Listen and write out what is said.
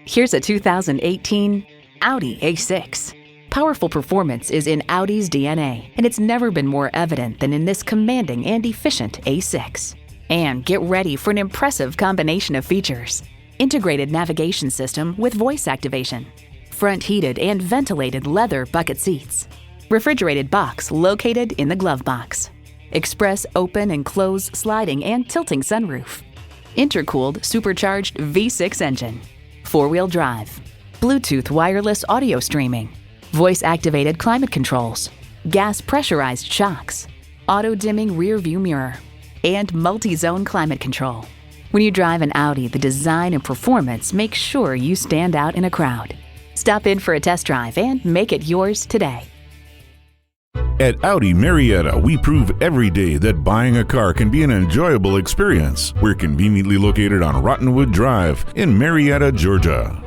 Here's a 2018 Audi A6. Powerful performance is in Audi's DNA, and it's never been more evident than in this commanding and efficient A6. And get ready for an impressive combination of features. Integrated navigation system with voice activation. Front heated and ventilated leather bucket seats. Refrigerated box located in the glove box. Express open and close sliding and tilting sunroof. Intercooled supercharged V6 engine. Four-wheel drive. Bluetooth wireless audio streaming. Voice-activated climate controls. Gas pressurized shocks. Auto-dimming rear view mirror. And multi-zone climate control. When you drive an Audi, the design and performance make sure you stand out in a crowd. Stop in for a test drive and make it yours today. At Audi Marietta, we prove every day that buying a car can be an enjoyable experience. We're conveniently located on Rottenwood Drive in Marietta, Georgia.